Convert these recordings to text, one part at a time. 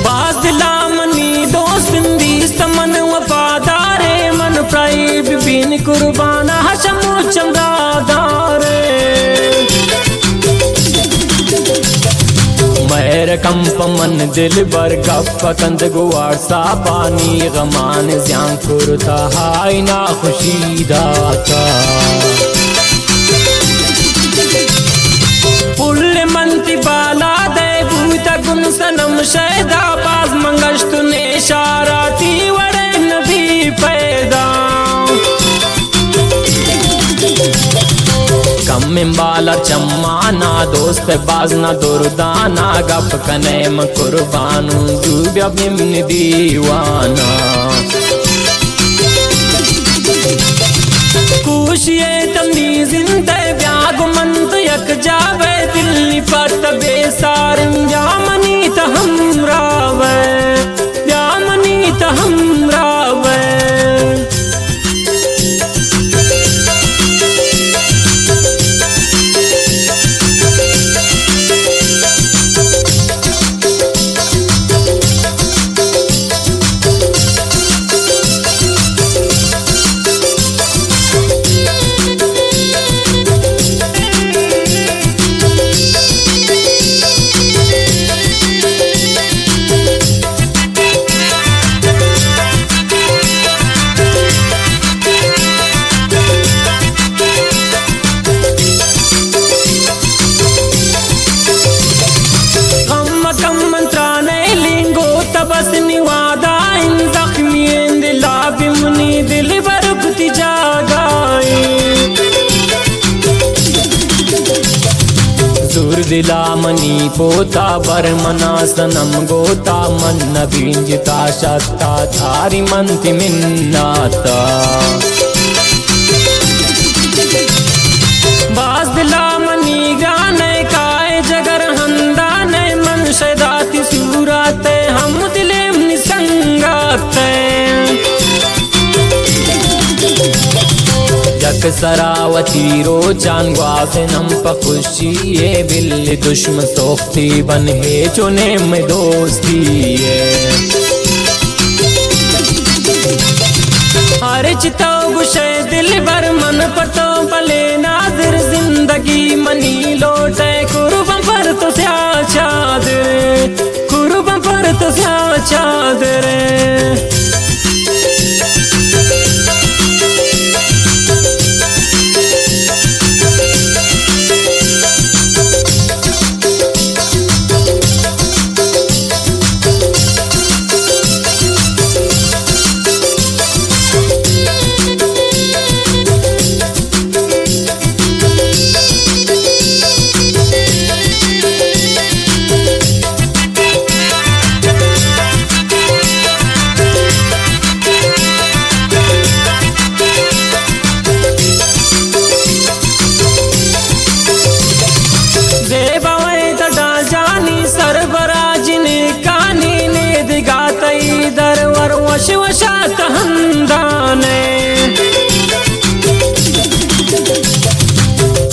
बाज दिलामनी दोस्ती समन वफादारे मन प्राइब बिन कुर्बाना हशमो चमरादारे महर कंप मन दिल बर गप कंद गुवार सा पानी गमान ज्यां कुरता हाय ना खुशी दाता पुल्ले मंती बाला दे भूता गुन सनम शैदा बाज मंगश्त ने शाराती वड़े नबी पैदा कम बाला चम्माना दोस्त बाजना दुर्दाना गप कनेम कुर्बानू दूब्या बिमन दीवाना खुशिये तमीज इंते ब्याग मंत यक जावे दिल पत बेसार यामनी त हमरावे यामनी त हमरावे बस निवादा इन जख्मियें दिला बिमनी दिल बरकती जागाई जुर दिला मनी पोता बरमना सनम गोता मन नबीन जिता शत्ता थारी मंति मिन्नाता बाज दिला मनी गाने काए जगर हंदा ने मन शदाती सूराते हम दिले निसंगाते जक सरावती रो चांगवा से नम पखुशी ये बिल्ली दुश्मन सोखती बन है चुने में दोस्ती है हर चितो गुशे दिल भर मन पतो भले नादिर जिंदगी मनी लोटे कुर्बान पर तो स्या चादर कुर्बान पर तो स्या चादर दरवर वश वशात हंदाने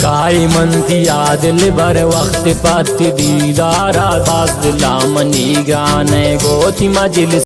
काई मंती आदिल बर वक्त पाती दीदारा बाज दिला मनी गाने गोती मजिल